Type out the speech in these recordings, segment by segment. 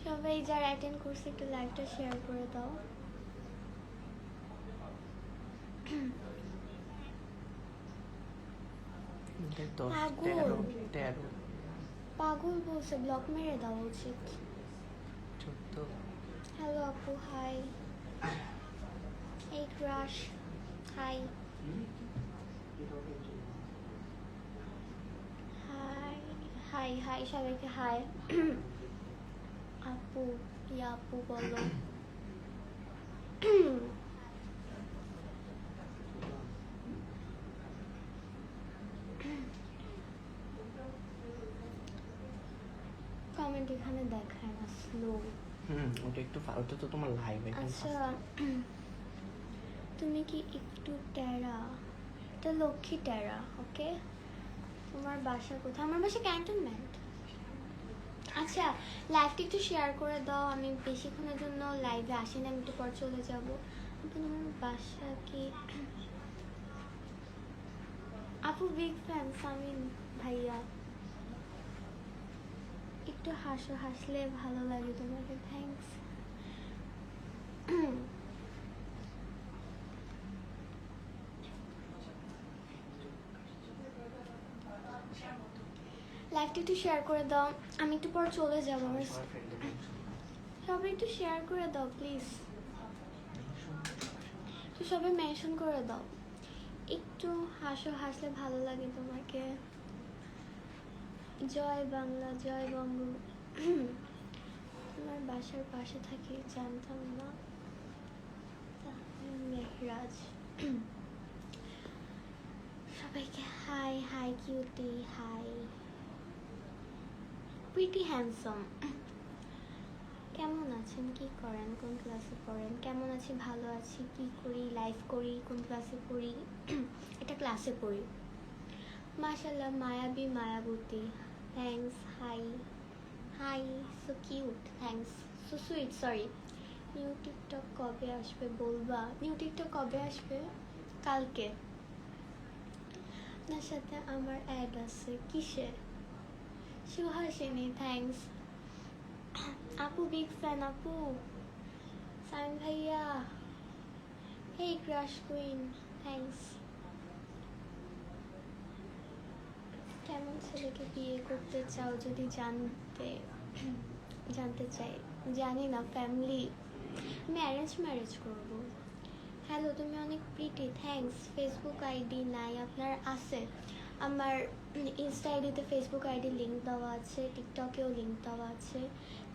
সবাই যারা অ্যাটেন্ড করছে একটু লাইভটা শেয়ার করে দাও। পাগল বলছে, ব্লক মেরে দেওয়া উচিত। হ্যালো আপু, হাই। এই crush, hi hi hi hi সবাইকে হাই। আপু, ইয়া আপু বলো। কমেন্ট এখানে দেখায় না, স্লো। ওটা একটু ওটা তো তোমার লাইভ। আচ্ছা, তুমি কি একটু টেরা? এটা লক্ষ্মী টেরা, ওকে? তোমার বাসা কোথায়? আমার বাসা ক্যান্টনমেন্ট। আচ্ছা, লাইভটা একটু শেয়ার করে দাও। আমি বেশিক্ষণের জন্য লাইভে আসি না, আমি একটু পর চলে যাবো। তোমার বাসা কি? আপু বিগ ফ্যান সামিন ভাইয়া। একটু হাসো, হাসলে ভালো লাগে তোমাকে। থ্যাঙ্কস। লাইভটা একটু শেয়ার করে দাও, আমি একটু পর চলে যাবো। সবাই একটু শেয়ার করে দাও প্লিজ। তো সবাই মেনশন করে দাও। একটু হাসো, হাসলে ভালো লাগে তোমাকে। জয় বাংলা, জয় বঙ্গ। তোমার বাসার পাশে থাকি, জানতাম না। মেহরাজ। সবাইকে hi hi cutie, hi pretty handsome. কেমন আছেন, কি করেন, কোন ক্লাসে পড়েন? কেমন আছি, ভালো আছি। কি করি, লাইভ করি, কোন ক্লাসে পড়ি? এটা ক্লাসে পড়ি। মাশাআল্লাহ, মায়াবী মায়াবতী। Thanks. Hi hi, so cute. Thanks, so sweet. Sorry. New TikTok কবে আসবে বলবা? নিউ টিকটক কবে আসবে? কালকে। আপনার সাথে আমার অ্যাড আছে। কিসে? সুহাসিনী, থ্যাঙ্কস। আপু বিগ ফ্যান আপু। সাইন ভাইয়া, হেই ক্রাশ কুইন, থ্যাঙ্কস। কেমন ছেলেকে বিয়ে করতে চাও যদি জানতে চাই? জানি না, ফ্যামিলি। আমি অ্যারেঞ্জ ম্যারেজ করব। হ্যালো, তুমি অনেক প্রিটি। থ্যাঙ্কস। ফেসবুক আইডি নাই আপনার? আছে। আমার ইনস্টা আইডিতে ফেসবুক আইডি লিঙ্ক দেওয়া আছে, টিকটকেও লিঙ্ক দেওয়া আছে।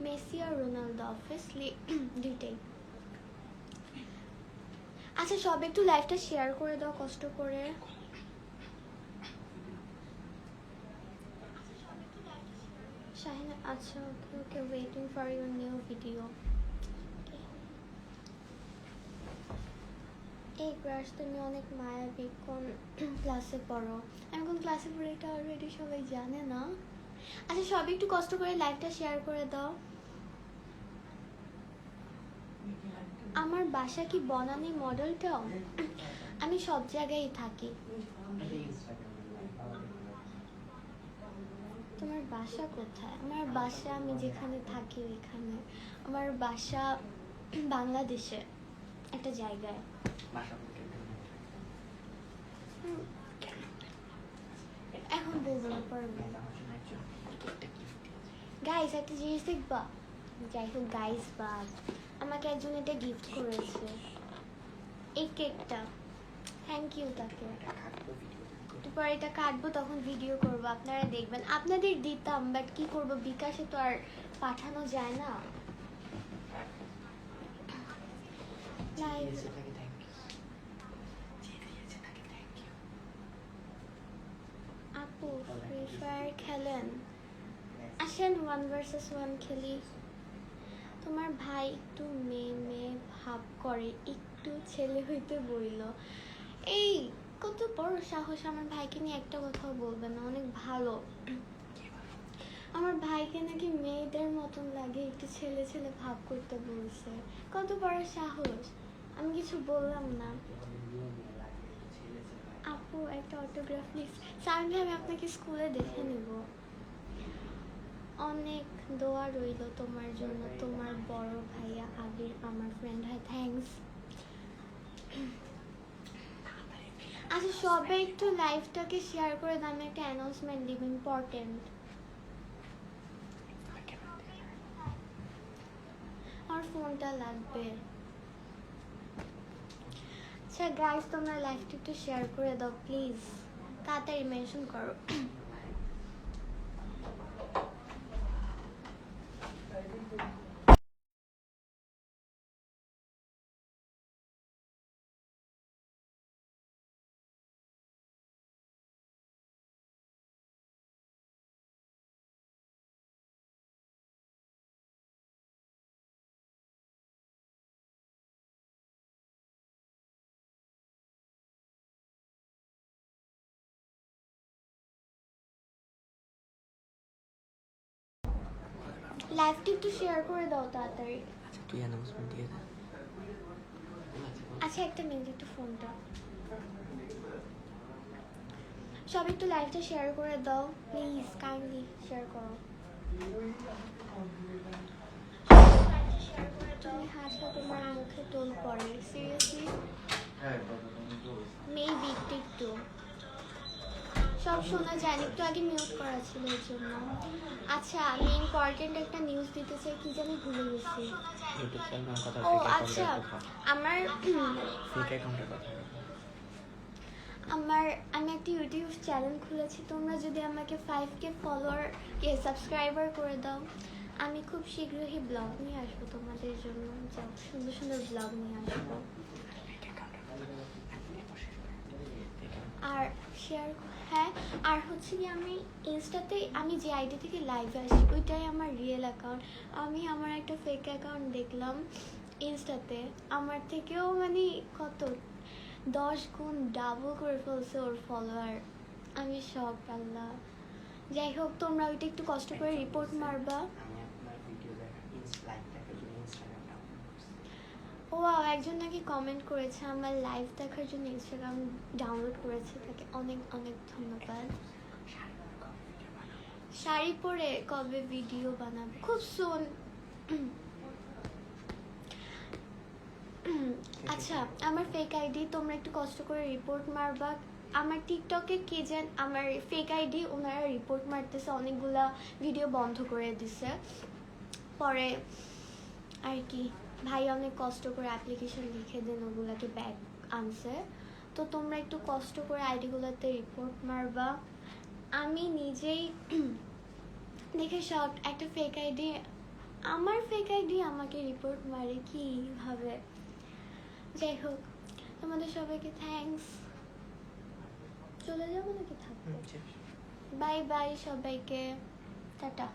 মেসি আর রোনালদো অবভিয়াসলি, দুইটাই। আচ্ছা, সব একটু লাইভটা শেয়ার করে দাও কষ্ট করে। শাহিনা, আচ্ছা okay okay, waiting for your new video. এই ক্রাশ, তুমি অনেক মায়াবী। কোন ক্লাসে পড়ো? আমি কোন ক্লাসে পড়ি এটা অলরেডি সবাই জানে না। আচ্ছা, সব একটু কষ্ট করে লাইভটা শেয়ার করে দাও। আমার বাসা কি বনানী মডেল টাউন? আমি সব জায়গায় থাকি। তোমার বাসা কোথায়? আমার বাসা, আমি যেখানে থাকি ওইখানে। আমার বাসা বাংলাদেশে একটা জায়গায়। এখন বলবো না, পারবো। গাইস, একটা জিনিস দেখবা? যাই হোক, গাইস বাদ, আমাকে একজন এটা গিফট করেছে, এই কেকটা। থ্যাংক ইউ তাকে। একটু পরে এটা কাটবো, তখন ভিডিও করবো, আপনারা দেখবেন। আপনাদের দিতাম, বাট কি করবো, বিকাশে তো আর পাঠানো যায় না। আপু ফ্রি ফায়ার খেলেন? আসেন 1 vs 1 খেলি। তোমার ভাই একটু মেয়ে মেয়ে ভাব করে, একটু ছেলে হইতে বইল। এই কত বড় সাহস, আমার ভাইকে নিয়ে একটা কথাও বলবে না। অনেক ভালো। আমার ভাইকে নাকি মেয়েদের মতন লাগে, একটু ছেলে ছেলে ভাব করতে বলছে। কত বড় সাহস! আমি কিছু বললাম না। আপু একটা অটোগ্রাফ প্লিজ। স্যার ভাই আমি আপনাকে স্কুলে দেখে নেব। অনেক দোয়া রইল তোমার জন্য, তোমার বড় ভাইয়া আবির আমার ফ্রেন্ড হয়। থ্যাঙ্কস। আচ্ছা সবাই একটু লাইভটাকে শেয়ার করে দাও, আমি একটা অ্যানাউন্সমেন্ট দিব, ইম্পর্টেন্ট। আমার ফোনটা লাগবে। আচ্ছা গাইস তোমরা লাইভটা একটু শেয়ার করে দাও প্লিজ, তাড়াতাড়ি মেনশন করো। লাইভটা একটু শেয়ার করে দাও তাড়াতাড়ি। আচ্ছা তুই অ্যানাউন্সমেন্ট দিয়ে দে। আচ্ছা একটা মিনিট, একটু ফোনটা। সব একটু লাইভটা শেয়ার করে দাও প্লিজ, কাইন্ডলি শেয়ার করো। তুমি হাসো তোমার মুখে টোন পড়ে, সিরিয়াসলি মেবি একটু সব শোনা যায় না, একটু আগে মিউট করা ছিল এর জন্য। আচ্ছা আমি ইম্পর্টেন্ট একটা নিউজ দিতে চাই, কি জানি ভুলে গেছি। ইউটিউব চ্যানেলের কথা, ও ফেক আচ্ছা অ্যাকাউন্টের কথা, আমার ফেক অ্যাকাউন্টের কথা। আমি একটা ইউটিউব চ্যানেল খুলেছি, তোমরা যদি আমাকে 5K ফলোয়ার সাবস্ক্রাইবার করে দাও, আমি খুব শীঘ্রই ব্লগ নিয়ে আসবো তোমাদের জন্য, যাও সুন্দর সুন্দর ব্লগ নিয়ে আসবো। আর শেয়ার, হ্যাঁ আর হচ্ছে কি আমি ইনস্টাতে আমি যে আইডি থেকে লাইভে আসি ওইটাই আমার রিয়েল অ্যাকাউন্ট। আমি আমার একটা ফেক অ্যাকাউন্ট দেখলাম ইনস্টাতে, আমার থেকেও মানে কত 10 গুণ ডাবল করে ফেলছে ওর ফলোয়ার। আমি শক আল্লাহ। যাই হোক তোমরা ওইটা একটু কষ্ট করে রিপোর্ট মারবা। ও একজন নাকি কমেন্ট করেছে আমার লাইভ দেখার জন্য ইনস্টাগ্রাম ডাউনলোড করেছে, তাকে অনেক অনেক ধন্যবাদ। শাড়ি পরে কবে ভিডিও বানাবো? খুব সুন। আচ্ছা আমার ফেক আইডি তোমরা একটু কষ্ট করে রিপোর্ট মারবা। আমার টিকটকে কে যেন আমার ফেক আইডি ওনারা রিপোর্ট মারতেছে, অনেকগুলা ভিডিও বন্ধ করে দিছে। পরে আর কি ভাই অনেক কষ্ট করে অ্যাপ্লিকেশন লিখে দেন, ওগুলাকে ব্যাক আনছে। তো তোমরা একটু কষ্ট করে আইডিগুলোতে রিপোর্ট মারবা। আমি নিজেই দেখে শক, একটা ফেক আইডি, আমার ফেক আইডি আমাকে রিপোর্ট মারে কিভাবে। যাই হোক তোমাদের সবাইকে থ্যাঙ্কস। চলে যাবো নাকি থাকবো? বাই বাই সবাইকে, টাটা।